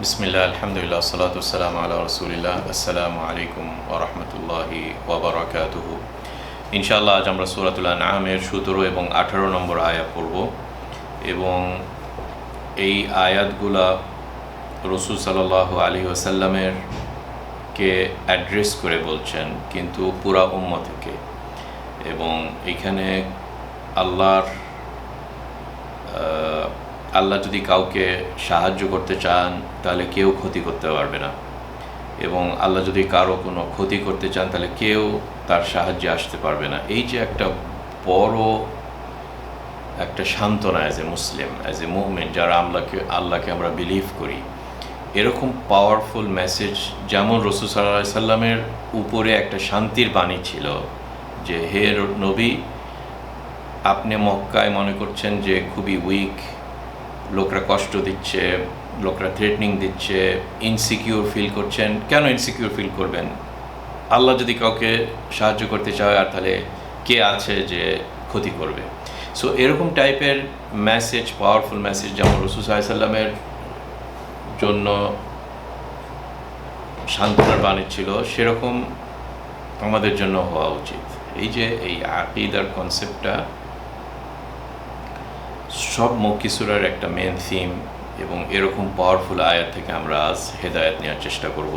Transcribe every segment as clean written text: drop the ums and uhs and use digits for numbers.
বিসমিল্লাহ, আলহামদুলিল্লাহ, সালাতু ওয়াসসালামু আলা রাসূলিল্লাহ। আসসালামু আলাইকুম ওয়া রাহমাতুল্লাহি ওয়া বারাকাতুহু। ইনশাআল্লাহ আজ আমরা সূরাতুল আনআমের 17 এবং 18 নম্বর আয়াত পড়ব এবং এই আয়াতগুলা রাসূল সাল্লাল্লাহু আলাইহি ওয়াসাল্লামের কে অ্যাড্রেস করে বলছেন, কিন্তু পুরা উম্মতকে। এবং এখানে আল্লাহ যদি কাউকে সাহায্য করতে চান তাহলে কেউ ক্ষতি করতে পারবে না, এবং আল্লাহ যদি কারো কোনো ক্ষতি করতে চান তাহলে কেউ তার সাহায্যে আসতে পারবে না। এই যে একটা বড় একটা সান্ত্বনা as a Muslim, as a movement, যারা আল্লাহকে আমরা বিলিভ করি, এরকম পাওয়ারফুল মেসেজ। যেমন রাসূল সাল্লাল্লাহু আলাইহি সাল্লামের উপরে একটা শান্তির বাণী ছিল যে, হে নবী, আপনি মক্কায় মনে করছেন যে খুবই উইক, লোকরা কষ্ট দিচ্ছে, লোকরা থ্রেটনিং দিচ্ছে, ইনসিকিউর ফিল করছেন। কেন ইনসিকিউর ফিল করবেন? আল্লাহ যদি কাউকে সাহায্য করতে চায়, আর তাহলে কে আছে যে ক্ষতি করবে? সো এরকম টাইপের মেসেজ, পাওয়ারফুল মেসেজ যেমন রাসূল সাল্লাল্লাহু আলাইহি সাল্লামের জন্য সান্ত্বনার বাণী ছিল, সেরকম আমাদের জন্য হওয়া উচিত। এই যে এই আকীদার কনসেপ্টটা সব মক্কি সূরার একটা মেন থিম, এবং এরকম পাওয়ারফুল আয়াত থেকে আমরা আজ হেদায়েত নেওয়ার চেষ্টা করব।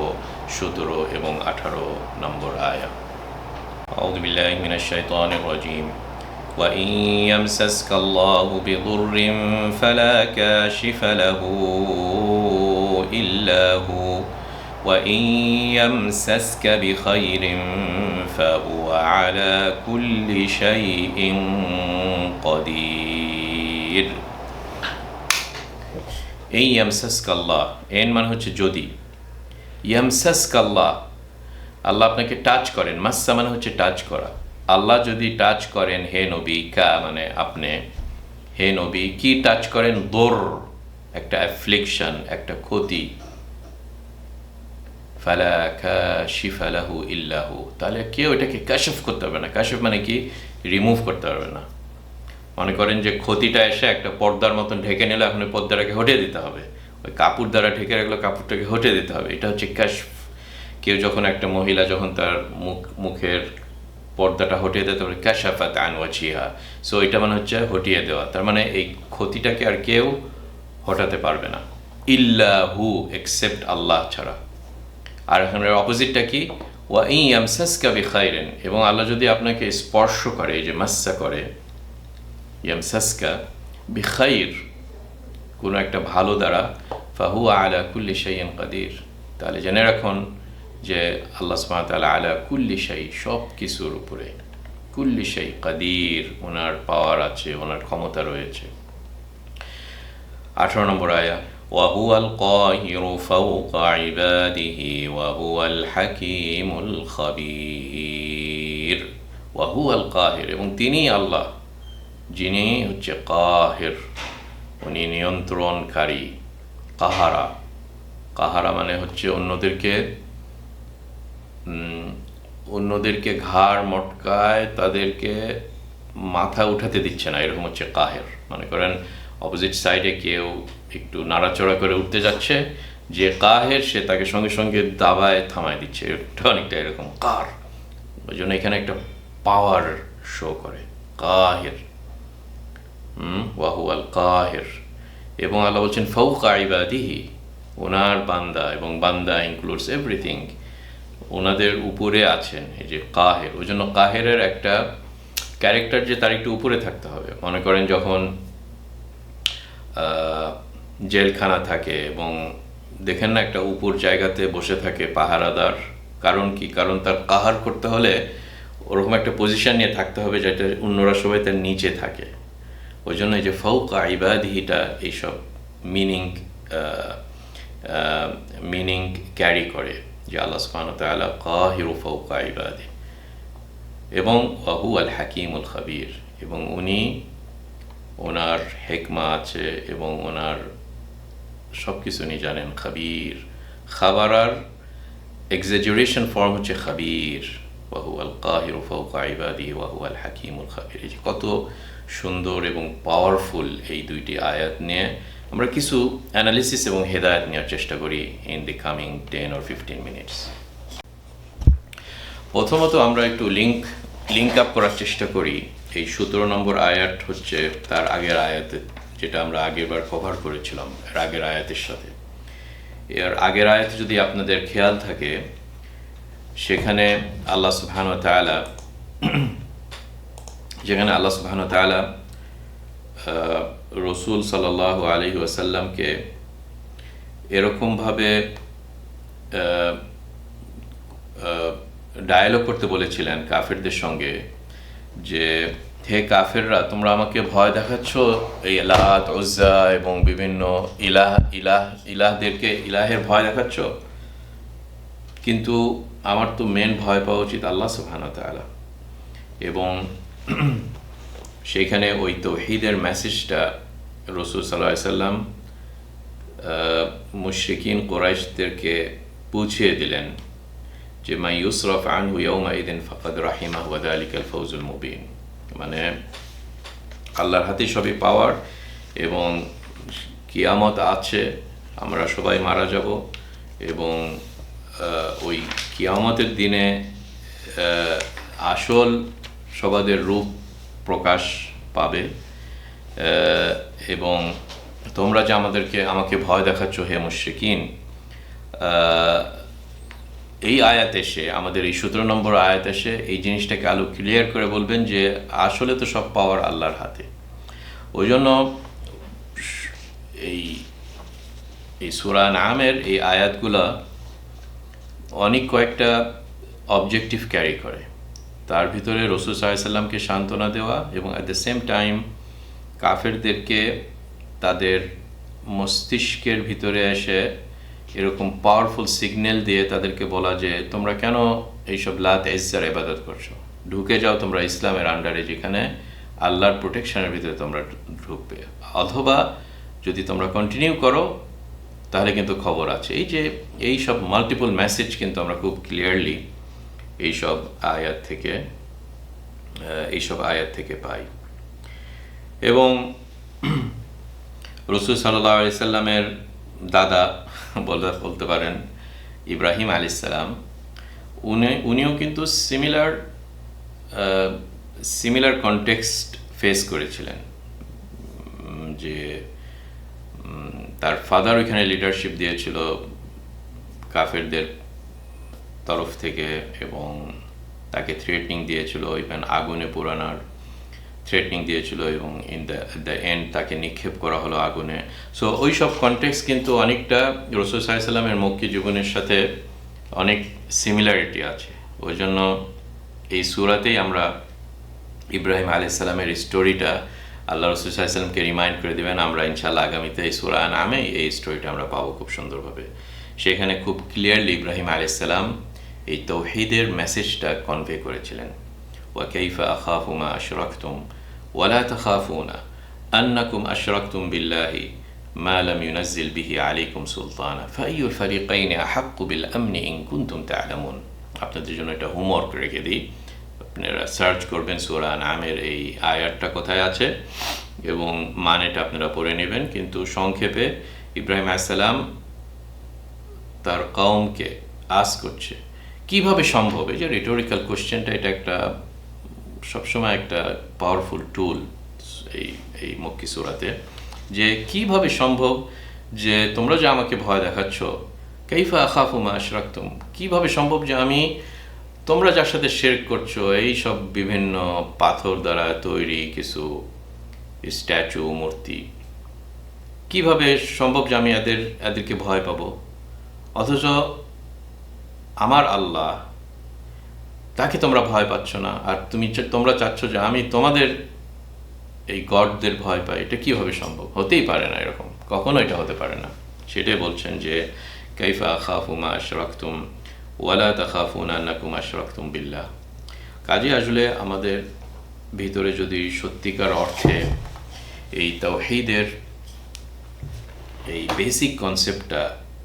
17 এবং 18 নম্বর আয়াত। আউযু বিল্লাহি মিনাশ শাইতানির রাজীম। وَإِن يَمْسَسْكَ اللَّهُ بِضُرٍّ فَلَا كَاشِفَ لَهُ إِلَّا هُوَ وَإِن يَمْسَسْكَ بِخَيْرٍ فَهُوَ عَلَى كُلِّ شَيْءٍ قَدِيرٌ। এই ইয়ামসাসকাল্লাহ, এন মানে হচ্ছে যদি, ইয়ামসাসকাল্লাহ, আল্লাহ আপনাকে টাচ করেন। মাসসা মানে হচ্ছে টাচ করা। আল্লাহ যদি টাচ করেন, হে নবী, কা মানে আপনি, হে নবী, কি টাচ করেন? দোর, একটা অ্যাফ্লিকশন, একটা ক্ষতি। ফালা কাশিফা লাহু ইল্লাহু, তাহলে কেউ এটাকে কাশফ করতে পারবে না। কাশফ মানে কি? রিমুভ করতে পারবে না। মনে করেন যে ক্ষতিটা এসে একটা পর্দার মতন ঢেকে নিলে এখন ওই পর্দাটাকে হটিয়ে দিতে হবে, ওই কাপড় দ্বারা ঢেকে রাখলে কাপড়টাকে হটিয়ে দিতে হবে। এটা হচ্ছে কাশফ। কেউ যখন, একটা মহিলা যখন তার মুখের পর্দাটা হটিয়ে দিতে পারে, কাশাফাত আন ওয়াজহিহা, সো এটা মানে হচ্ছে হটিয়ে দেওয়া। তার মানে এই ক্ষতিটাকে আর কেউ হটাতে পারবে না, ইল্লাহু, এক্সেপ্ট আল্লাহ ছাড়া। আর এখানে অপোজিটটা কি? ওয়া ইন ইয়ামসাসকা বিখাইরিন, এবং আল্লাহ যদি আপনাকে স্পর্শ করে, এই যে মাসসা করে, ইয়ামসাসকা বিখাইর, কোনো একটা ভালো দ্বারা, ফাহুয়া আলা কুল্লি শাইইন কাদির, তাহলে জেনে রাখুন যে আল্লাহ সুবহানাহু ওয়া তাআলা আলা কুল্লি শাই, সব কিছুর উপরে, কুল্লি শাই কাদির, ওনার পাওয়ার আছে, ওনার ক্ষমতা রয়েছে। 18 নম্বর আয়া, ওয়া হুয়াল কাহিরু ফাওকা ইবাদিহি ওয়া হুয়াল হাকীমুল খাবীর। ওয়া হুয়াল কাহির, এবং তিনি আল্লাহ, যিনি হচ্ছে কাহির, উনি নিয়ন্ত্রণকারী। কাহারা, কাহারা মানে হচ্ছে অন্যদেরকে ঘাড় মটকায়, তাদেরকে মাথা উঠাতে দিচ্ছে না, এরকম হচ্ছে কাহের। মনে করেন অপোজিট সাইডে কেউ একটু নাড়াচড়া করে উঠতে যাচ্ছে, যে কাহের সে তাকে সঙ্গে সঙ্গে দাবায় থামায় দিচ্ছে, এটা অনেকটা এরকম কার। ওই জন্য এখানে একটা পাওয়ার শো করে, কাহের। ওয়াহুয়াল কাহের। এবং আল্লাহ বলছেন ফাওকা ইবাদিহি, ওনার বান্দা, এবং বান্দা ইনক্লুডস এভরিথিং, ওনাদের উপরে আছেন। এই যে কাহের, ওই জন্য কাহেরের একটা ক্যারেক্টার যে তার একটু উপরে থাকতে হবে। মনে করেন যখন জেলখানা থাকে এবং দেখেন না, একটা উপর জায়গাতে বসে থাকে পাহারাদার। কারণ কি? কারণ তার কাহার করতে হলে ওরকম একটা পজিশন নিয়ে থাকতে হবে যেটা অন্যরা সবাই তার নিচে থাকে। ওই জন্য এই যে ফাওকা ইবাদিহিটা এইসব মিনিং ক্যারি করে, যে আল্লাহ সুবহানাহু ওয়া তাআলা কাহিরু ফাওকা ইবাদিহি, এবং ওয়া হুয়াল হাকীমুল খাবীর, এবং উনি, ওনার হিকমা আছে এবং ওনার সব কিছু উনি জানেন। খাবীর, খাবারার এক্সাজারেশন ফর্ম হচ্ছে খাবীর। ওয়া হুয়াল কাহিরু ফাওকা ইবাদিহি ওয়া হুয়াল হাকীমুল খাবীর। এই যে কত সুন্দর এবং পাওয়ারফুল এই দুইটি আয়াত নিয়ে আমরা কিছু অ্যানালিসিস এবং হেদায়েত নেওয়ার চেষ্টা করি in the coming 10 or 15 minutes. প্রথমত আমরা একটু লিঙ্ক আপ করার চেষ্টা করি। এই 17 নম্বর আয়াত হচ্ছে তার আগের আয়াতে, যেটা আমরা আগেরবার কভার করেছিলাম এর আগের আয়াতের সাথে। এর আগের আয়াতে যদি আপনাদের খেয়াল থাকে, সেখানে আল্লাহ সুবহানাহু ওয়া তাআলা রসুল সাল্লাল্লাহু আলাইহি ওয়াসাল্লামকে এরকমভাবে ডায়ালগ করতে বলেছিলেন কাফেরদের সঙ্গে যে, হে কাফেররা, তোমরা আমাকে ভয় দেখাচ্ছ এই লাত, উজ্জা এবং বিভিন্ন ইলাহের ভয় দেখাচ্ছ, কিন্তু আমার তো মেন ভয় পাওয়া উচিত আল্লাহ সুবহানাহু ওয়া তাআলা। এবং সেইখানে ওই তাওহীদের মেসেজটা রাসূল সাল্লাল্লাহু আলাইহি সাল্লাম মুশরিকিন কুরাইশদেরকে বুঝিয়ে দিলেন যে মা ইউসরাফ আনহু ইয়াওমাইদিন ফাকাদ রাহিমাহু ওয়া যালিকাল ফাওজুল মুবিন, মানে আল্লাহর হাতে সবই পাওয়ার এবং কিয়ামত আছে, আমরা সবাই মারা যাব এবং ওই কিয়ামতের দিনে আসল সবাদের রূপ প্রকাশ পাবে। এবং তোমরা যে আমাকে ভয় দেখাচ্ছ হে মুশরিকিন, এই আয়াত এসে, আমাদের এই 17 নম্বর আয়াত এসে এই জিনিসটাকে আরো ক্লিয়ার করে বলবেন যে আসলে তো সব পাওয়ার আল্লাহর হাতে। ওই জন্য এই সূরা নামের এই আয়াতগুলা অনেক কয়েকটা অবজেক্টিভ ক্যারি করে। তার ভিতরে রাসূল সাল্লাল্লাহু আলাইহি সাল্লামকে সান্ত্বনা দেওয়া এবং অ্যাট দ্য সেম টাইম কাফেরদেরকে তাদের মস্তিষ্কের ভিতরে এসে এরকম পাওয়ারফুল সিগন্যাল দিয়ে তাদেরকে বলা যে তোমরা কেন এইসব লাত ইজ্জার ইবাদত করছো, ঢুকে যাও তোমরা ইসলামের আন্ডারে, যেখানে আল্লাহর প্রোটেকশনের ভিতরে তোমরা ঢুকবে, অথবা যদি তোমরা কন্টিনিউ করো তাহলে কিন্তু খবর আছে। এই সব মাল্টিপল মেসেজ কিন্তু আমরা খুব ক্লিয়ারলি এইসব আয়াত থেকে পাই। এবং রাসূল সাল্লাল্লাহু আলাইহি সাল্লামের দাদা বলতে পারেন ইব্রাহিম আলাইহিস সালাম, উনিও কিন্তু সিমিলার কনটেক্সট ফেস করেছিলেন, যে তার ফাদার ওইখানে লিডারশিপ দিয়েছিল কাফেরদের তরফ থেকে এবং তাকে থ্রেটনিং দিয়েছিল, ইভেন আগুনে পোড়ানোর থ্রেটনিং দিয়েছিল এবং দ্য এন্ড তাকে নিক্ষেপ করা হলো আগুনে। সো ওই সব কনটেক্সট কিন্তু অনেকটা রাসূল সাল্লাল্লাহু আলাইহি সাল্লামের মক্কি জীবনের সাথে অনেক সিমিলারিটি আছে। ওই জন্য এই সূরাতেই আমরা ইব্রাহিম আলাইহিস সালামের স্টোরিটা আল্লাহ রাসূল সাল্লাল্লাহু আলাইহি সাল্লামকে রিমাইন্ড করে দিবেন। আমরা ইনশাআল্লাহ আগামীতে এই সূরা নামে এই স্টোরিটা আমরা পাবো খুব সুন্দরভাবে। সেখানে খুব ক্লিয়ারলি ইব্রাহিম আলাইহিস সালাম এই তাওহীদের মেসেজটা কনভে করেছিলেন। ওয়া কাইফা আখাফু মা আশরাকতুম ওয়া লা তাখাফুনা আন্নাকুম আশরাকতুম বিল্লাহি মা লাম ইউনাজ্জিল বিহি আলাইকুম সুলতানা ফাআইয়ুল ফারিকাইনি আহাক্কু বিল আমনি ইন কুনতুম তা'লামুন। আপনাদের জন্য এটা হোমওয়ার্ক রেখে দিই, আপনারা সার্চ করবেন সূরা নামের এই আয়াতটা কোথায় আছে এবং মানেটা আপনারা পড়ে নেবেন। কিন্তু সংক্ষেপে ইব্রাহিম আলাইহিস সালাম তার কওমকে আস্ক করছে কিভাবে সম্ভব, এই যে রিটোরিক্যাল কোশ্চেনটা, এটা একটা সবসময় একটা পাওয়ারফুল টুল এই মক্কি সূরাতে, যে কিভাবে সম্ভব যে তোমরা যে আমাকে ভয় দেখাচ্ছ, কাইফা আখাফু মা আশরাকতুম, কিভাবে সম্ভব যে আমি তোমরা যার সাথে শিরক করছো, এই সব বিভিন্ন পাথর দ্বারা তৈরি কিছু স্ট্যাচু, মূর্তি, কিভাবে সম্ভব যে আমি এদেরকে ভয় পাবো, অথচ আমার আল্লাহ তাকে তোমরা ভয় পাচ্ছ না, আর তোমরা চাচ্ছ যে আমি তোমাদের এই গডদের ভয় পাই। এটা কিভাবে সম্ভব? হতেই পারে না, এরকম কখনো এটা হতে পারে না। সেটাই বলছেন যে কাইফা আখাফু মা আশরাকতুম ওয়া লা তাখাফুনা আন্নাকুম আশরাকতুম বিল্লাহ। কাজে আসলে আমাদের ভিতরে যদি সত্যিকার অর্থে এই তাওহীদের এই বেসিক কনসেপ্টটা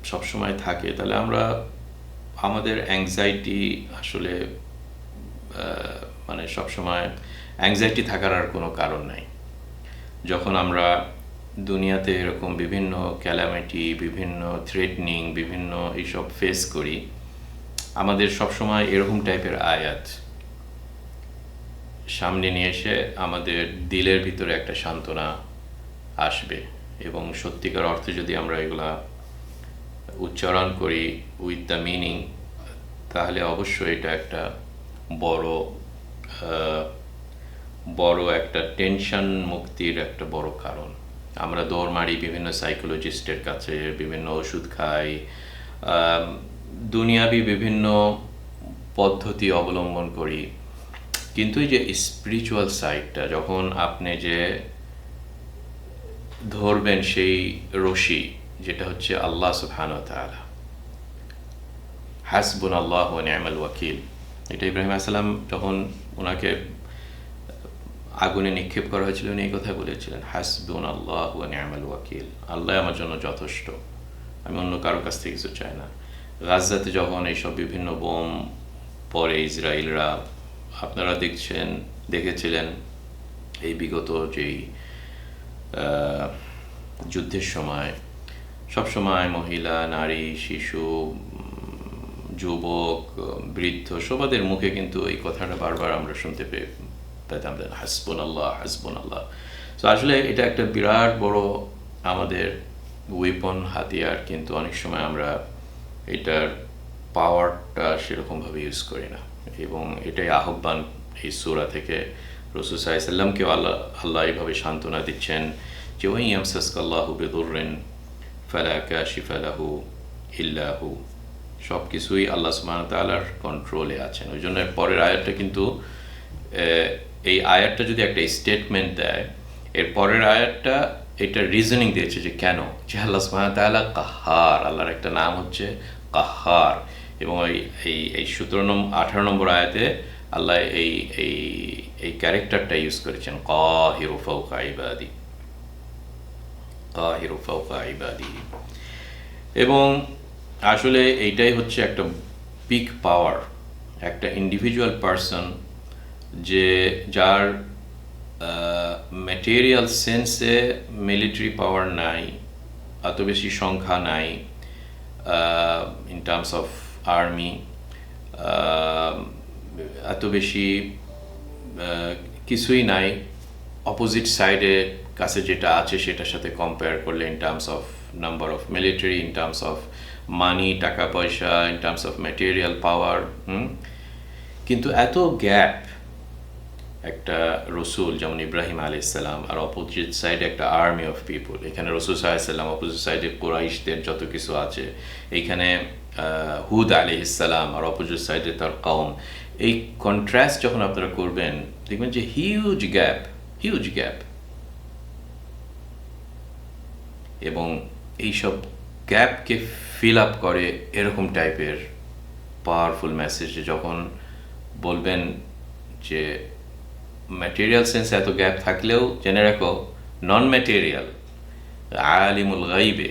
সবসময় থাকে, তাহলে আমাদের অ্যাংজাইটি আসলে মানে সবসময় অ্যাংজাইটি থাকার আর কোনো কারণ নাই। যখন আমরা দুনিয়াতে এরকম বিভিন্ন ক্যালামিটি, বিভিন্ন থ্রেটনিং, বিভিন্ন এইসব ফেস করি, আমাদের সবসময় এরকম টাইপের আয়াত সামনে নিয়ে এসে আমাদের দিলের ভিতরে একটা সান্ত্বনা আসবে, এবং সত্যিকার অর্থে যদি আমরা এগুলা উচ্চারণ করি উইথ দ্য মিনিং, তাহলে অবশ্যই এটা একটা বড় বড় একটা টেনশন মুক্তির একটা বড় কারণ। আমরা দৌড় মারি বিভিন্ন সাইকোলজিস্টের কাছে, বিভিন্ন ওষুধ খাই, দুনিয়াবি বিভিন্ন পদ্ধতি অবলম্বন করি, কিন্তু এই যে স্পিরিচুয়াল সাইডটা যখন আপনি যে ধরবেন সেই রশি, যেটা হচ্ছে আল্লাহ সুবহানাহু ওয়া তাআলা, হাসবুনাল্লাহু ওয়া নি'মাল ওয়াকিল, এটা ইব্রাহিম আলাইহিস সালাম যখন ওনাকে আগুনে নিক্ষেপ করা হয়েছিল উনি এই কথা বলেছিলেন, হাসবুনাল্লাহু ওয়া নি'মাল ওয়াকিল, আল্লাহ আমার জন্য যথেষ্ট, আমি অন্য কারোর কাছ থেকে কিছু চাই না। গাজাতে যখন এইসব বিভিন্ন বোম পরে ইসরায়েলরা, আপনারা দেখেছিলেন এই বিগত যেই যুদ্ধের সময় সবসময় মহিলা, নারী, শিশু, যুবক, বৃদ্ধ সবাদের মুখে কিন্তু এই কথাটা বারবার আমরা শুনতে পেতাম, হাসবুনাল্লাহ হাসবুনাল্লাহ। তো আসলে এটা একটা বিরাট বড় আমাদের ওয়েপন, হাতিয়ার, কিন্তু অনেক সময় আমরা এটার পাওয়ারটা সেরকমভাবে ইউজ করি না, এবং এটাই আহ্বান এই সূরা থেকে রাসূল সাল্লাল্লাহু আলাইহি ওয়াসাল্লামকেও আল্লাহ এইভাবে সান্ত্বনা দিচ্ছেন যে ওয়া ইয়ামসাসকাল্লাহু বিদুররিন ফালা কাশিফা লাহু ইল্লা হু, সব কিছুই আল্লাহ সুবহানাহু ওয়া তাআলার কন্ট্রোলে আছেন। ওই জন্য পরের আয়াতটা কিন্তু এই আয়াতটা যদি একটা স্টেটমেন্ট দেয়, এর পরের আয়াতটা এটা রিজনিং দিয়েছে যে কেন, যে আল্লাহ সুবহানাহু ওয়া তাআলা কাহ্হার, আল্লাহর একটা নাম হচ্ছে কাহ্হার, এবং এই 18 নম্বর আয়াতে আল্লাহ এই ক্যারেক্টারটা ইউজ করেছেন, কাহিরু ফাওকা ইবাদি, কাহিরু ফাওকা ইবাদি। এবং আসলে এইটাই হচ্ছে একটা বিগ পাওয়ার, একটা ইন্ডিভিজুয়াল পারসন যার ম্যাটেরিয়াল সেন্সে মিলিটারি পাওয়ার নাই, এত বেশি সংখ্যা নাই ইন টার্মস অফ আর্মি, এত বেশি কিছুই নাই, অপোজিট সাইডে কাছে যেটা আছে সেটার সাথে কম্পেয়ার করলে in terms of number of military, in terms of money, টাকা পয়সা, ইন টার্মস অফ ম্যাটেরিয়াল পাওয়ার, কিন্তু এত গ্যাপ একটা রসুল যেমন ইব্রাহিম আলাইহিস সালাম, আর অপোজিট সাইডে একটা আর্মি অফ পিপল, এখানে রসুল সাল্লাল্লাহু আলাইহি ওয়াসাল্লাম, অপোজিট সাইডে কুরাইশদের যত কিছু আছে, এইখানে হুদ আলাইহিস সালাম, আর অপোজিট সাইডে তার কওম, এই কন্ট্রাস্ট যখন আপনারা করবেন দেখবেন যে হিউজ গ্যাপ, এবং এইসব গ্যাপকে ফিল আপ করে এরকম টাইপের পাওয়ারফুল মেসেজ, যখন বলবেন যে ম্যাটেরিয়াল সেন্সে এত গ্যাপ থাকলেও জেনে রাখো নন ম্যাটেরিয়াল আলিমুল গাইবে,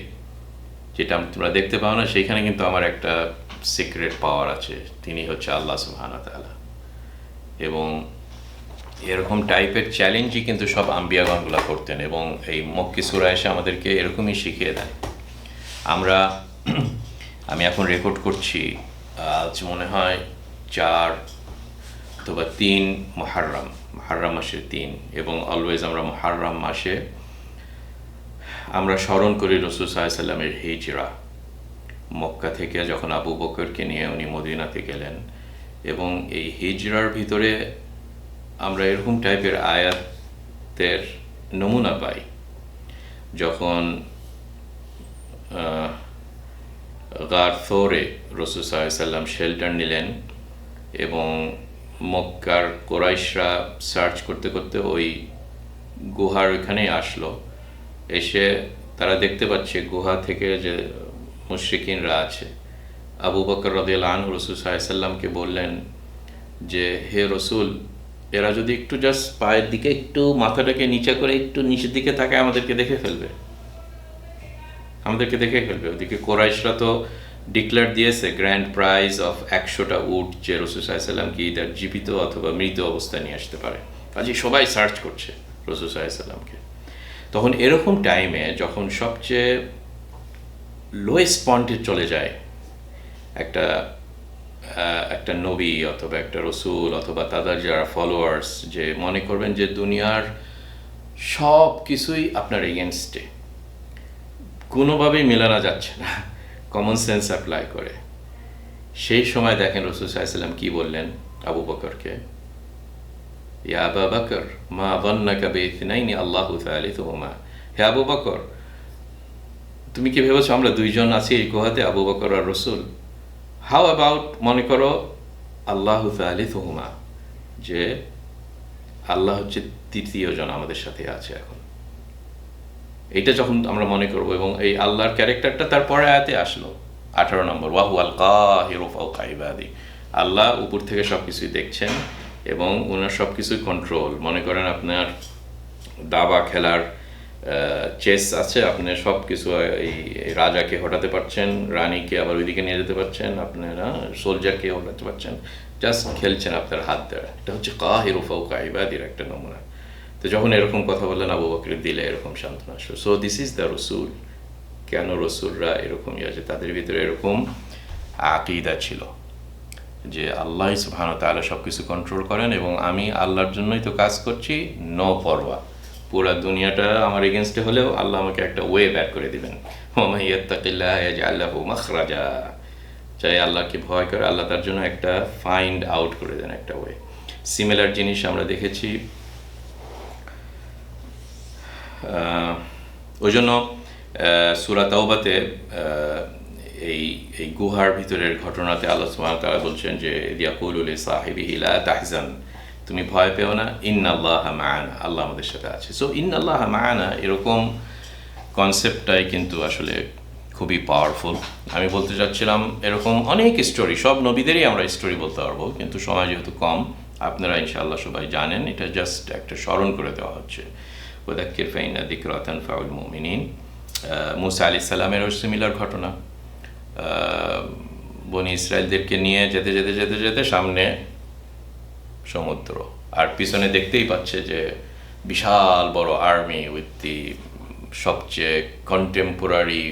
যেটা তোমরা দেখতে পাও না, সেইখানে কিন্তু আমার একটা সিক্রেট পাওয়ার আছে, তিনি হচ্ছে আল্লাহ সুবহানাহু ওয়া তাআলা। এবং এরকম টাইপের চ্যালেঞ্জই কিন্তু সব আম্বিয়াগণগুলো করতেন, এবং এই মক্কি সূরা এসে আমাদেরকে এরকমই শিখিয়ে দেয়। আমি এখন রেকর্ড করছি, আজ মনে হয় 4 অথবা 3 মুহররম মাসের 3, এবং অলওয়েজ আমরা মুহররম মাসে আমরা স্মরণ করি রাসূল সাল্লাল্লাহু আলাইহি ওয়াসাল্লামের হিজরা, মক্কা থেকে যখন আবু বকরকে নিয়ে উনি মদিনাতে গেলেন, এবং এই হিজরার ভিতরে আমরা এরকম টাইপের আয়াতের নমুনা পাই, যখন গার থোরে রাসূল সাল্লাল্লাহু আলাইহি ওয়াসাল্লাম শেল্টার নিলেন, এবং মক্কার কুরাইশরা সার্চ করতে করতে ওই গুহার ওইখানেই আসলো, এসে তারা দেখতে পাচ্ছে গুহা থেকে যে মুশরিকিনরা আছে। আবু বকর রাদিয়াল্লাহু আনহু রাসূল সাল্লাল্লাহু আলাইহি ওয়াসাল্লামকে বললেন যে হে রসুল, এরা যদি একটু জাস্ট পায়ের দিকে একটু মাথাটাকে নিচে করে একটু নিচের দিকে তাকায় আমাদেরকে দেখে ফেলবে। ওদিকে কোরাইশরা তো ডিক্লেয়ার দিয়েছে গ্র্যান্ড প্রাইজ অফ 100টা উট, যে রাসূল সাল্লাল্লাহু আলাইহি ওয়াসাল্লামকে ইদার জীবিত অথবা মৃত অবস্থায় নিয়ে আসতে পারে। কাজে সবাই সার্চ করছে রাসূল সাল্লাল্লাহু আলাইহি ওয়াসাল্লামকে। তো তখন এরকম টাইমে যখন সবচেয়ে লোয়েস্ট পয়েন্টে চলে যায় একটা একটা নবী অথবা একটা রসুল অথবা তাদের যারা ফলোয়ার্স, যে মনে করবেন যে দুনিয়ার সব কিছুই আপনার এগেনস্টে, কোনোভাবেই মেলানো যাচ্ছে না, কমন সেন্স অ্যাপ্লাই করে, সেই সময় দেখেন রাসূল সাল্লাল্লাহু আলাইহি ওয়াসাল্লাম কি বললেন আবু বকরকে, ইয়া আবা বকর মা যান্নাকা বিইথনাইনি আল্লাহু থালিথুহুমা, হে আবু বকর তুমি কি ভেবেছো আমরা দুইজন আছি এই গুহাতে, আবু বকর আর রসুল? হাউ অ্যাবাউট মনে করো আল্লাহু থালিথুহুমা, যে আল্লাহ হচ্ছে তৃতীয় জন আমাদের সাথে আছে এখন। এইটা যখন আমরা মনে করব, এবং এই আল্লাহর ক্যারেক্টারটা তারপরে আয়াতে আসলো 18 নম্বর, ওয়া হুয়াল কাহিরু ফাওকা ইবাদি, আল্লাহ উপর থেকে সব কিছুই দেখছেন এবং ওনার সব কিছুই কন্ট্রোল। মনে করেন আপনার দাবা খেলার চেস আছে, আপনি সব কিছু এই রাজাকে হটাতে পারছেন, রানীকে আবার ওইদিকে নিয়ে যেতে পারছেন, আপনারা সোলজারকে হটাতে পারছেন, জাস্ট খেলছেন আপনার হাত দ্বারা। এটা হচ্ছে কাহিরু ফাওকা ইবাদির একটা নমুনা। তো যখন এরকম কথা বললেন আবু বকরের দিলে এরকম সান্ত্বনা আসলো। সো দিস ইজ দ্য রসুল। কেন রসুলরা এরকমই আছে, তাদের ভিতরে এরকম আকীদা ছিল যে আল্লাহ সুবহানাহু ওয়া তাআলা সব কিছু কন্ট্রোল করেন এবং আমি আল্লাহর জন্যই তো কাজ করছি, নো পরোয়া। পুরা দুনিয়াটা আমার এগেনস্টে হলেও আল্লাহ আমাকে একটা ওয়ে ব্যাক করে দিবেন। ওয়া মান ইয়াত্তাকিল্লাহা ইয়াজআল লাহু মাখরাজা, চাই আল্লাহকে ভয় করে আল্লাহ তার জন্য একটা ফাইন্ড আউট করে দেন একটা ওয়ে। সিমিলার জিনিস আমরা দেখেছি, ওই জন্য সূরা তাওবাতে এই এই গুহার ভিতরের ঘটনাতে আল্লাহ সুবহানাহু ওয়া তাআলা বলছেন যে ইয়াকুলু লিসাহিবিহি লা তাহজান, তুমি ভয় পেও না, ইন্নাল্লাহা মা'ানা, আল্লাহ আমাদের সাথে আছে। সো ইন্নাল্লাহা মা'ানা এরকম কনসেপ্টটাই কিন্তু আসলে খুবই পাওয়ারফুল। আমি বলতে চাচ্ছিলাম এরকম অনেক স্টোরি, সব নবীদেরই আমরা স্টোরি বলতে পারবো, কিন্তু সময় যেহেতু কম, আপনারা ইনশাআল্লাহ সবাই জানেন, এটা জাস্ট একটা স্মরণ করে দেওয়া হচ্ছে। ওয়াদাক্কির ফাইন্না যিকরা তানফাউল মুমিনিন। মূসা আলাইহিস সালামেরও সিমিলার ঘটনা, বনি ইসরায়েলদেরকে নিয়ে যেতে যেতে যেতে যেতে সামনে সমুদ্র, আর পিছনে দেখতেই পাচ্ছে যে বিশাল বড় আর্মি উইথ দি সবচেয়ে কন্টেম্পোরারি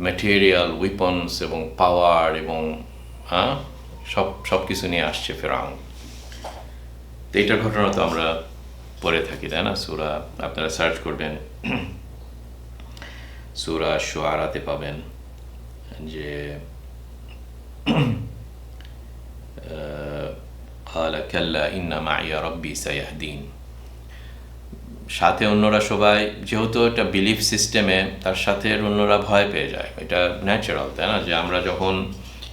ম্যাটেরিয়াল, উইপন্স এবং পাওয়ার এবং সব কিছু নিয়ে আসছে ফেরাউন। তো এইটার ঘটনা তো আমরা পড়ে থাকি, তাই না? সূরা আপনারা সার্চ করবেন, সূরা শুআরাতে পাবেন যে ক্বালা কাল্লা ইন্না মাইয়া রাব্বি সায়াহদিন। সাথে অন্যরা সবাই, যেহেতু এটা বিলিফ সিস্টেমে, তার সাথে অন্যরা ভয় পেয়ে যায়, এটা ন্যাচারাল, তাই না? যে আমরা যখন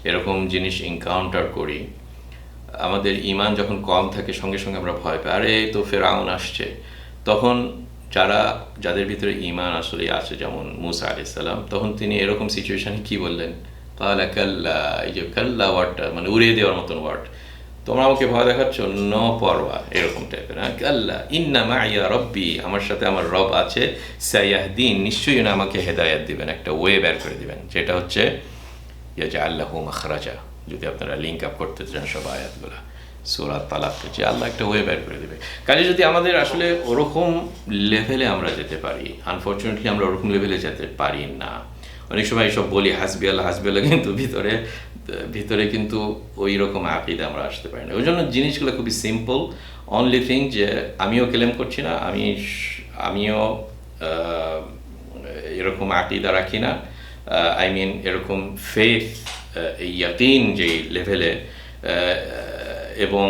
এরকম জিনিস এনকাউন্টার করি, আমাদের ঈমান যখন কম থাকে সঙ্গে সঙ্গে আমরা ভয় পাই, আরে তো ফেরাউন আসছে। তখন যাদের ভিতরে ঈমান আসলে আছে, যেমন মূসা আলাইহিস সালাম, তখন তিনি এরকম সিচুয়েশনে কি বললেন, ক্বালা কাল্লা, এই যে কাল্লা ওয়ার্ডটা মানে উড়িয়ে দেওয়ার মতন ওয়ার্ড, তোমরা আমাকে ভয় দেখাচ্ছ, নো পরোয়া, এরকম টাইপের। কাল্লা ইন্না মাইয়া রব্বি, আমার সাথে আমার রব আছে, সায়াহদিন, নিশ্চয়ই না আমাকে হেদায়েত দিবেন, একটা ওয়ে বের করে দিবেন, যেটা হচ্ছে ইয়াজআল লাহু মাখরাজা। যদি আপনারা লিঙ্ক আপ করতে চান সব আয়াতগুলো সূরা তালাক, যে আল্লাহ একটা ওয়ে বের করে দেবে। কাজে যদি আমাদের আসলে ওরকম লেভেলে আমরা যেতে পারি, আনফর্চুনেটলি আমরা ওরকম লেভেলে যেতে পারি না। অনেক সময় এইসব বলি হাসবি আল্লাহ, কিন্তু ভিতরে কিন্তু ওই রকম আকীদা আমরা আসতে পারি না। ওই জন্য জিনিসগুলো খুবই সিম্পল। অনলি থিং যে আমিও ক্লেম করছি না, আমিও এরকম আকীদা রাখি না, আই মিন এরকম ফেথ, ইয়াকিন যে লেভেলে, এবং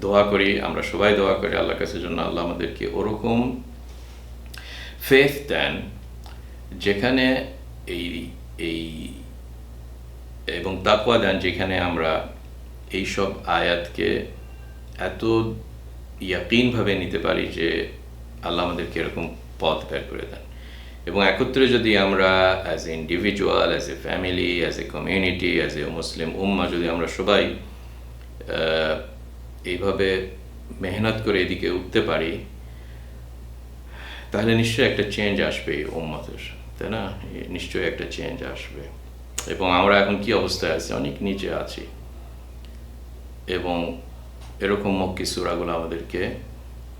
দোয়া করি, আমরা সবাই দোয়া করি আল্লাহর কাছে জন্য আল্লাহ আমাদেরকে ওরকম ফেথ দেন যেখানে এই এবং তাকওয়া দেন, যেখানে আমরা এইসব আয়াতকে এত ইয়াকিনভাবে নিতে পারি যে আল্লাহ আমাদেরকে এরকম পথ বের করে দেন। এবং একত্রে যদি আমরা as a individual, as a family, as a community, as a Muslim উম্মা, যদি আমরা সবাই এইভাবে মেহনত করে এদিকে উঠতে পারি, তাহলে নিশ্চয়ই একটা চেঞ্জ আসবে এই উম্মতের, তাই না? নিশ্চয়ই একটা চেঞ্জ আসবে। এবং আমরা এখন কি অবস্থায় আছি, অনেক নিচে আছি, এবং এরকম মক্কি সূরাগুলো আমাদেরকে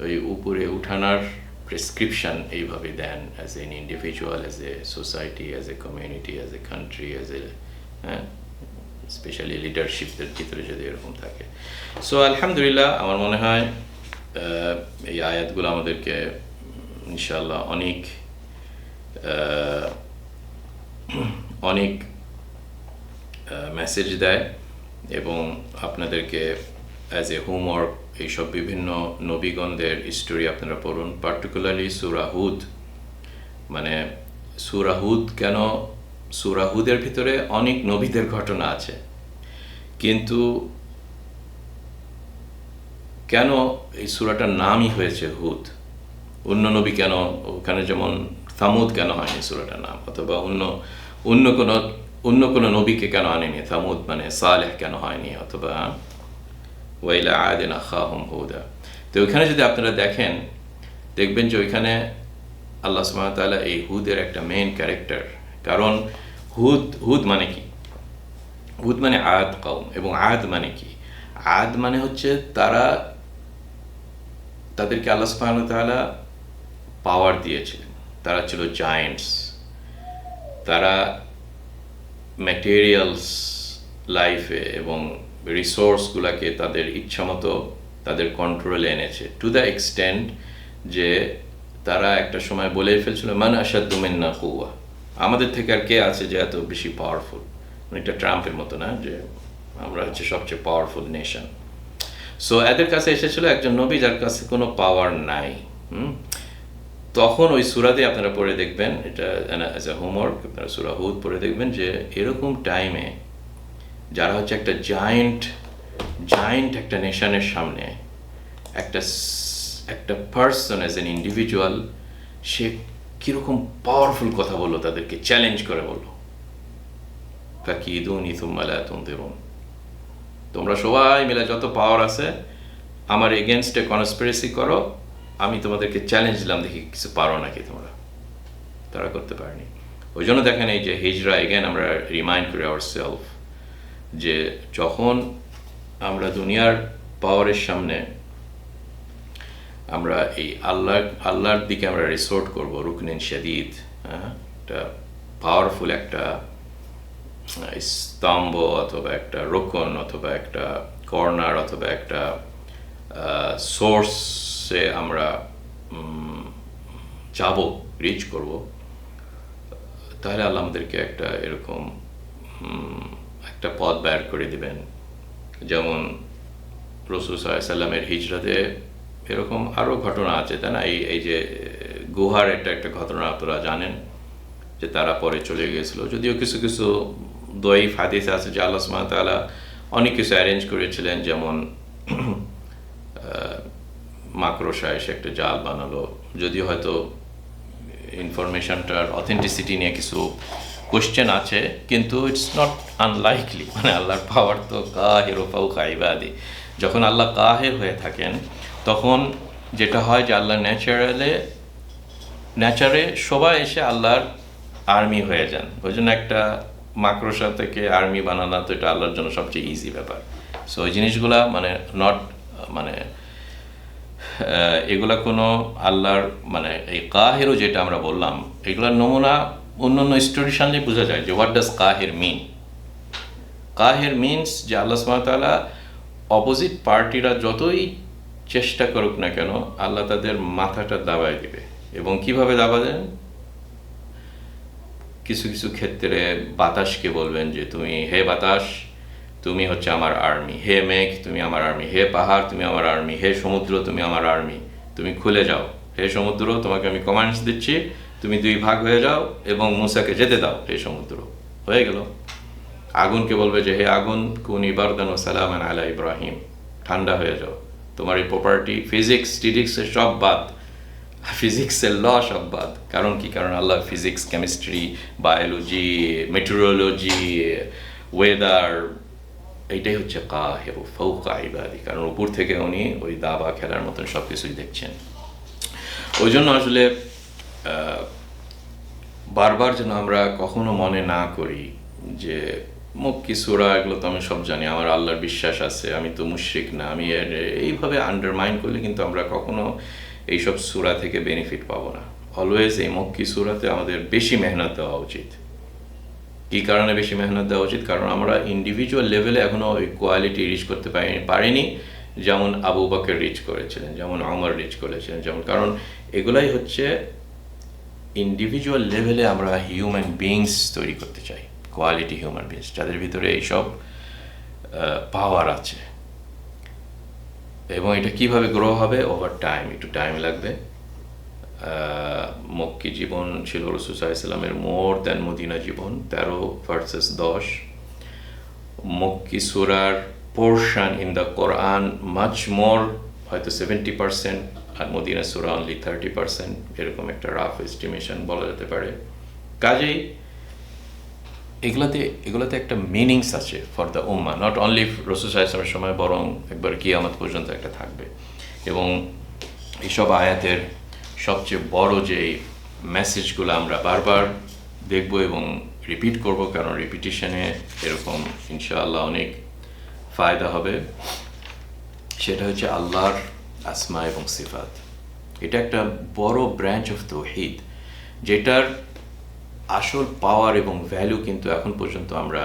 ওই উপরে উঠানোর প্রেসক্রিপশন এইভাবে দেন as an individual, as a society, as a community, as a country, as a specially লিডারশিপদের ভিতরে যদি এরকম থাকে। সো আলহামদুলিল্লাহ, আমার মনে হয় এই আয়াতগুলো আমাদেরকে ইনশাআল্লাহ অনেক মেসেজ দেয়, এবং আপনাদেরকে অ্যাজ এ হোমওয়ার্ক এইসব বিভিন্ন নবীগণদের স্টোরি আপনারা পড়ুন, পার্টিকুলারলি সূরা হুদ। মানে সূরা হুদ কেন, সূরা হুদের ভিতরে অনেক নবীদের ঘটনা আছে, কিন্তু কেন এই সূরাটার নামই হয়েছে হুদ? অন্য নবী কেন ওখানে, যেমন থামুদ কেন হয়নি সূরাটার নাম, অথবা অন্য কোনো নবীকে কেন আনেনি? থামুদ মানে সালেহ কেন হয়নি, অথবা ওয়াইলা আদিন আখাহুম হুদা। তো ওইখানে যদি আপনারা দেখবেন যে ওইখানে আল্লাহ সুবহানাহু ওয়া তাআলা এই হুদের একটা মেইন ক্যারেক্টার। কারণ হুদ মানে কি? হুদ মানে আদ কওম, এবং আদ মানে কি? আদ মানে হচ্ছে তাদেরকে আল্লাহ সুবহানাহু ওয়া তাআলা পাওয়ার দিয়েছিলেন। তারা ছিল জায়েন্টস, তারা ম্যাটেরিয়ালস লাইফে এবং রিসোর্সগুলোকে তাদের ইচ্ছামতো তাদের কন্ট্রোলে এনেছে, টু দ্য এক্সটেন্ট যে তারা একটা সময় বলেই ফেলছিল মান আশাদ্দু মিন্না কুওয়া, আমাদের থেকে আর কে আছে যে এত বেশি পাওয়ারফুল। অনেকটা ট্রাম্পের মতো না, যে আমরা হচ্ছে সবচেয়ে পাওয়ারফুল নেশন। সো এদের কাছে এসেছিল একজন নবী যার কাছে কোনো পাওয়ার নাই। তখন ওই সূরাতে আপনারা পড়ে দেখবেন, এটা অ্যাজ এ হোমওয়ার্ক, আপনারা সূরা হুদ পড়ে দেখবেন যে এরকম টাইমে যারা হচ্ছে একটা জায়েন্ট একটা নেশনের সামনে একটা পার্সন অ্যাজ এন ইন্ডিভিজুয়াল সে কীরকম পাওয়ারফুল কথা বললো, তাদেরকে চ্যালেঞ্জ করে বললো ফাকিদুনি সুম্মা লা তুনদিরুন, তোমরা সবাই মিলে যত পাওয়ার আছে আমার এগেনস্টে কনস্পিরেসি করো, আমি তোমাদেরকে চ্যালেঞ্জ দিলাম, দেখি কিছু পারো নাকি তোমরা। তারা করতে পারেনি। ওই জন্য দেখেন এই যে হিজরা, এগেন আমরা রিমাইন্ড করি আওয়ারসেলফ যে যখন আমরা দুনিয়ার পাওয়ারের সামনে আমরা এই আল্লাহর দিকে আমরা রিসোর্ট করব, রুকনিন শাদীদ, একটা পাওয়ারফুল একটা স্তম্ভ অথবা একটা রোকন অথবা একটা কর্নার অথবা একটা সোর্সে আমরা যাব, রিচ করব, তাহলে আল্লাহ আমাদেরকে একটা এরকম একটা পথ বের করে দিবেন। যেমন রাসূল সাল্লাল্লাহু আলাইহি সাল্লামের হিজরাতে এরকম আরও ঘটনা আছে, তাই না? এই যে গুহার একটা ঘটনা আপনারা জানেন, যে তারা পরে চলে গিয়েছিল। যদিও কিছু কিছু দয়ীফ হাদিস আছে যে আল্লাহ সুবহানাহু ওয়া তাআলা অনেক কিছু অ্যারেঞ্জ করেছিলেন, যেমন মাকড়সা এসে একটা জাল বানালো, যদিও হয়তো ইনফরমেশনটার অথেন্টিসিটি নিয়ে কিছু কোশ্চেন আছে, কিন্তু ইটস নট আনলাইকলি। মানে আল্লাহর পাওয়ার তো কাহির ফাওকা ইবাদি। যখন আল্লাহ কাহির হয়ে থাকেন তখন যেটা হয় যে আল্লাহ ন্যাচারে সবাই এসে আল্লাহর আর্মি হয়ে যান। ওই জন্য একটা মাকড়সা থেকে আর্মি বানানো তো এটা আল্লাহর জন্য সবচেয়ে ইজি ব্যাপার। সো ওই জিনিসগুলা মানে এগুলা কোনো আল্লাহর মানে এই কাহিরও যেটা আমরা বললাম, এগুলার নমুনা অন্য স্টোরির সামনে বোঝা যায় যে হোয়াট ডাজ কাহির মিন। কাহির মিনস যে আল্লাহ সুবহানাহু ওয়া তাআলা অপোজিট পার্টিরা যতই চেষ্টা করুক না কেন আল্লাহ তাদের মাথাটা দাবায় দিবে। এবং কিভাবে দাবা দেন? কিছু কিছু ক্ষেত্রে বাতাসকে বলবেন যে তুমি, হে বাতাস তুমি হচ্ছে আমার আর্মি, হে মেঘ তুমি আমার আর্মি, হে পাহাড় তুমি আমার আর্মি, হে সমুদ্র তুমি আমার আর্মি, তুমি খুলে যাও, হে সমুদ্র তোমাকে আমি কমান্ডস দিচ্ছি, তুমি দুই ভাগ হয়ে যাও এবং মূসাকে যেতে দাও, হে সমুদ্র। হয়ে গেল। আগুনকে বলবে যে হে আগুন কুনি বারদান ওয়া সালামান আলা ইব্রাহিম, ঠান্ডা হয়ে যাও, তোমার এই প্রপার্টি ফিজিক্সের সব বাদ, ফিজিক্সের ল সব বাদ। কারণ কি? কারণ আল্লাহ physics, chemistry, biology, metrology, weather, এইটাই হচ্ছে কাহির ফাওকা ইবাদি। কারণ উপর থেকে উনি ওই দাবা খেলার মতন সব কিছুই দেখছেন। ওই জন্য আসলে বারবার যেন আমরা কখনো মনে না করি যে মক্কি সূরা এগুলো তো আমি সব জানি, আমার আল্লাহর বিশ্বাস আছে, আমি তো মুশরিক না, আমি এইভাবে আন্ডারমাইন করলে কিন্তু আমরা কখনো এইসব সূরা থেকে বেনিফিট পাবো না। অলওয়েজ এই মক্কি সূরাতে আমাদের বেশি মেহনত দেওয়া উচিত। কী কারণে বেশি মেহনত দেওয়া উচিত? কারণ আমরা ইন্ডিভিজুয়াল লেভেলে এখনও ওই কোয়ালিটি রিচ করতে পারিনি যেমন আবু বকর রিচ করেছিলেন, যেমন ওমর রিচ করেছিলেন, যেমন, কারণ এগুলাই হচ্ছে ইন্ডিভিজুয়াল লেভেলে আমরা হিউম্যান বিইংস তৈরি করতে চাই, কোয়ালিটি হিউম্যান বিইংস যাদের ভিতরে এইসব পাওয়ার আছে। এবং এটা কিভাবে গ্রো হবে? ওভার টাইম, একটু টাইম লাগবে। মক্কি জীবন ছিল রাসূল সাল্লাল্লাহু আলাইহি ওয়াসাল্লামের মোর দ্যান মদিনা জীবন, 13 ভার্সেস 10। মক্কি সূরার portion in the Quran much more, হয়তো 70%, আর মদিনা সূরা অনলি 30%, এরকম একটা রাফ এস্টিমেশন বলা যেতে পারে। কাজেই এগুলোতে একটা মিনিংস আছে for the Ummah, not only রাসূল সাল্লাল্লাহু আলাইহি ওয়াসাল্লামের সময়, বরং একবার কিয়ামত পর্যন্ত একটা থাকবে। এবং এইসব আয়াতের সবচেয়ে বড় যে মেসেজগুলো আমরা বারবার দেখব এবং রিপিট করব, কারণ রিপিটিশনে এরকম ইনশাআল্লাহ অনেক ফায়দা হবে, সেটা হচ্ছে আল্লাহর আসমা এবং সিফাত। এটা একটা বড় ব্রাঞ্চ অফ তাওহীদ, যেটার আসল পাওয়ার এবং ভ্যালু কিন্তু এখন পর্যন্ত আমরা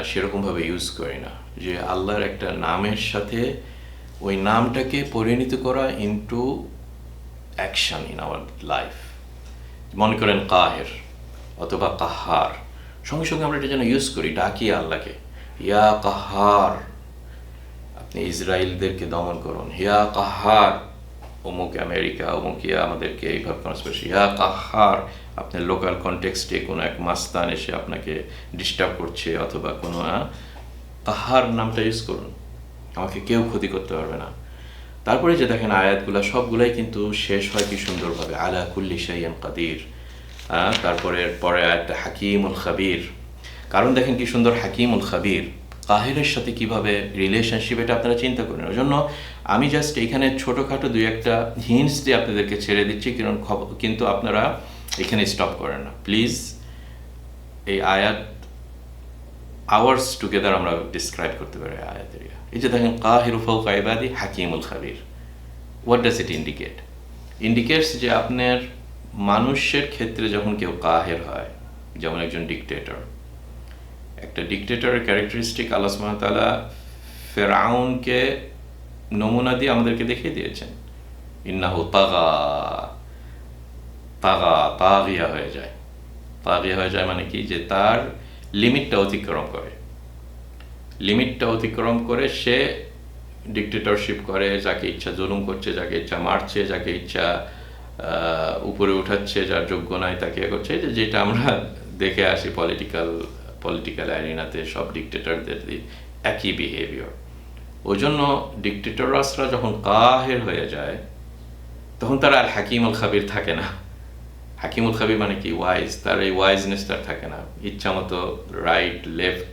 সেরকমভাবে ইউজ করি না। যে আল্লাহর একটা নামের সাথে ওই নামটাকে পরিণত করা into action in our life. মনে করেন কাহের অথবা কাহার, সঙ্গে সঙ্গে আমরা এটা যেন ইউজ করি, ডাকি আল্লাহকে, ইয়া কাহার, আপনি ইসরায়েলদেরকে দমন করুন, ইয়া কাহার, অমুক আমেরিকা অমুক ইয়া আমাদেরকে এইভাবে কনস্পিরেসি, ইয়া কাহার, আপনার লোকাল কনটেক্সটে কোনো এক মাস্তান এসে আপনাকে ডিস্টার্ব করছে, অথবা কোনো কাহার নামটা ইউজ করুন, আমাকে কেউ ক্ষতি করতে পারবে না। তারপরে যে দেখেন আয়াতগুলো সবগুলাই কিন্তু শেষ হয় কি সুন্দরভাবে, আলা কুল্লি শাইইন কাদির। তারপরে আয়াতটা হাকিমুল খাবির, কারণ দেখেন কি সুন্দর হাকিমুল খাবির, কাহিরের সাথে কিভাবে রিলেশনশিপ, এটা আপনারা চিন্তা করেন। ওই জন্য আমি জাস্ট এখানে ছোটোখাটো দুই একটা হিন্টস দিয়ে আপনাদেরকে ছেড়ে দিচ্ছি, কিন্তু আপনারা এখানে স্টপ করেন না প্লিজ। এই আয়াত আওয়ার্স টুগেদার আমরা ডিসক্রাইব করতে পারি আয়াতের। এই যে দেখেন কাহিরু ফাওকা ইবাদি হাকিমুল খাবির, what does it indicate? Indicates যে আপনার মানুষের ক্ষেত্রে যখন কেউ কাহের হয়, যেমন একজন ডিকটেটর, একটা ডিকটেটরের ক্যারেক্টারিস্টিক আল্লাহ সুবহানাহু ওয়া তাআলা ফিরআউনকে নমুনা দিয়ে আমাদেরকে দেখিয়ে দিয়েছেন। ইন্নাহু তাগিয়া হয়ে যায়। তাগিয়া হয়ে যায় মানে কি? যে তার লিমিটটা অতিক্রম করে সে ডিকটেটরশিপ করে, যাকে ইচ্ছা জুলুম করছে, যাকে ইচ্ছা মারছে, যাকে ইচ্ছা উপরে উঠাচ্ছে, যার যোগ্য নাই তাকে করছে, যেটা আমরা দেখে আসি পলিটিক্যাল অ্যারিনাতে সব ডিকটেটরদের একই বিহেভিয়ার। ওই জন্য ডিকটেটররা যখন কাহের হয়ে যায়, তখন তারা আর হাকিমুল খাবির থাকে না। হাকিমুল খাবির মানে কি? ওয়াইজ। তার এই ওয়াইজনেস তার থাকে না, ইচ্ছা মতো রাইট লেফট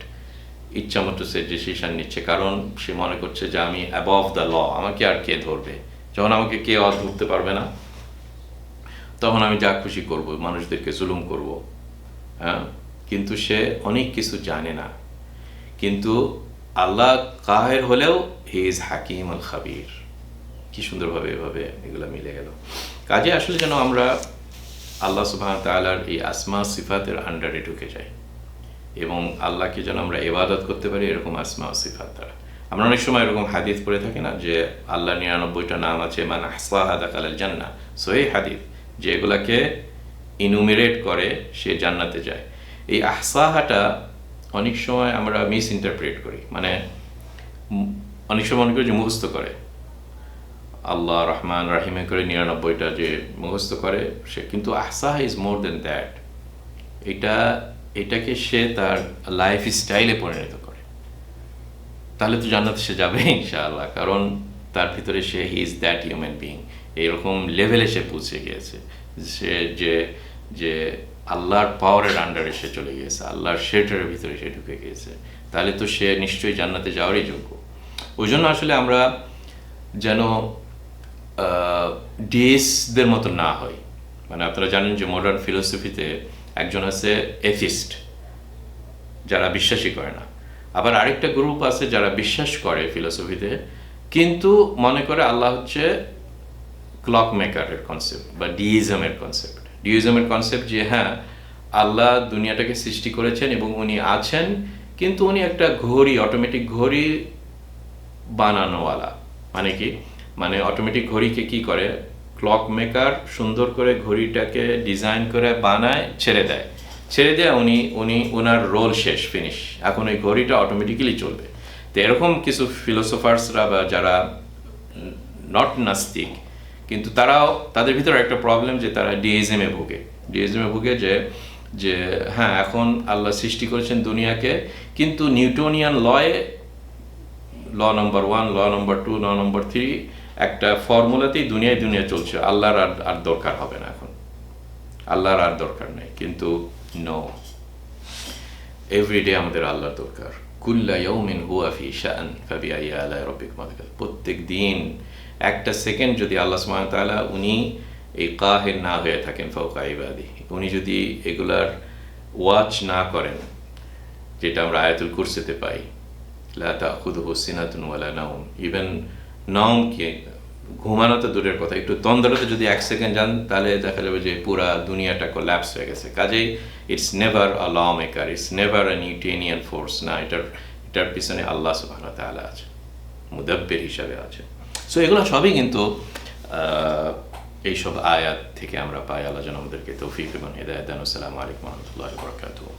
ইচ্ছা মতো সে ডিসিশন নিচ্ছে, কারণ সে মনে করছে যে আমি অ্যাবভ দ্য ল, আমাকে আর কে ধরবে? যখন আমাকে কে ধরতে পারবে না, তখন আমি যা খুশি করব, মানুষদেরকে জুলুম করব। হ্যাঁ, কিন্তু সে অনেক কিছু জানে না। কিন্তু আল্লাহ কাহের হলেও হি ইজ হাকিম আল খাবির। কি সুন্দরভাবে এভাবে এগুলো মিলে গেল। কাজে আসলে যেন আমরা আল্লাহ সুবহানাহু ওয়া তাআলার এই আসমা সিফাতের আন্ডারে ঢুকে যাই এবং আল্লাহকে যেন আমরা ইবাদত করতে পারি এরকম আসমা ও সিফাত দ্বারা। আমরা অনেক সময় এরকম হাদিস পড়ে থাকি না, যে আল্লাহ 99টা নাম আছে, মান আহসাহা দাখালাল জান্নাহ, সহিহ হাদিস, যে এগুলাকে ইনুমিরেট করে সে জান্নাতে যায়। এই আহসাহাটা অনেক সময় আমরা মিস ইন্টারপ্রেট করি, মানে অনেক সময় মনে করি যে মুখস্থ করে, আল্লাহ রহমান রাহিমে করে 99টা যে মুখস্থ করে সে, কিন্তু আহসাহা ইজ মোর দেন দ্যাট। এটাকে সে তার লাইফ স্টাইলে পরিণত করে, তাহলে তো জান্নাতে সে যাবে ইনশাআল্লাহ, কারণ তার ভিতরে সে he is that human being, এইরকম লেভেলে সে পৌঁছে গিয়েছে, সে যে আল্লাহর পাওয়ারের আন্ডারে সে চলে গিয়েছে, আল্লাহর শেল্টারের ভিতরে সে ঢুকে গিয়েছে, তাহলে তো সে নিশ্চয়ই জান্নাতে যাওয়ারই যোগ্য। ওই জন্য আসলে আমরা যেন ডিএসদের মতো না হয়। মানে আপনারা জানেন যে মডার্ন ফিলোসফিতে একজন আছে এথিস্ট, যারা বিশ্বাসই করে না, আবার আরেকটা গ্রুপ আছে যারা বিশ্বাস করে ফিলোসফিতে, কিন্তু মনে করে আল্লাহ হচ্ছে ক্লক মেকারের কনসেপ্ট বা ডিইজমের কনসেপ্ট যে হ্যাঁ আল্লাহ দুনিয়াটাকে সৃষ্টি করেছেন এবং উনি আছেন, কিন্তু উনি একটা ঘড়ি, অটোমেটিক ঘড়ি বানানোওয়ালা। মানে কি, মানে অটোমেটিক ঘড়িকে কি করে, ক্লক মেকার সুন্দর করে ঘড়িটাকে ডিজাইন করে বানায়, ছেড়ে দেয়, উনি ওনার রোল শেষ, ফিনিশ, এখন ওই ঘড়িটা অটোমেটিক্যালি চলবে। তো এরকম কিছু ফিলোসোফার্সরা বা যারা নট নাস্তিক, কিন্তু তাদের ভিতরে একটা প্রবলেম যে তারা ডিইজমে ভোগে যে হ্যাঁ এখন আল্লাহ সৃষ্টি করেছেন দুনিয়াকে, কিন্তু নিউটনিয়ান ল নম্বর 1, ল নম্বর 2, ল নম্বর 3 একটা ফর্মুলাতেই দুনিয়া চলছে, আল্লাহর আর দরকার হবে না, এখন আল্লাহর আর দরকার নেই। কিন্তু নো, এভরিডে আমাদের আল্লাহর দরকার। কুল্লা ইয়াউমিন হুয়া ফি শাআন ফাবিআইয়ি আলাই রাব্বিকুমা তুকাজ্জিবান। প্রত্যেক দিন একটা সেকেন্ড যদি আল্লাহ সুবহানাহু ওয়া তাআলা উনি এই কাহির না হয়ে থাকেন ফাওকা ইবাদিহি, উনি যদি এগুলার ওয়াচ না করেন, যেটা আমরা আয়াতুল কুরসিতে পাই, লা তাখুযুহু সিনাতুন ওয়ালা নাওম, ইভেন নাওম কি, ঘুমানো তো দূরের কথা, একটু তন্দ্রাতে যদি 1 সেকেন্ড যান তাহলে দেখা যাবে যে পুরা দুনিয়াটা কোল্যাপস হয়ে গেছে। কাজেই it's never a law maker, it's never a Newtonian force, না, এটার পিছনে আল্লাহ সুবহানাহু ওয়া তাআলা আছে, মুদাব্বির হিসাবে আছে। সো এগুলো সবই কিন্তু এইসব আয়াত থেকে আমরা পাই। আল্লাহ যেন আমাদেরকে তৌফিক এবং হিদায়াত দান। আসসালামু আলাইকুম ওয়া রাহমাতুল্লাহি ওয়া বারাকাতুহু।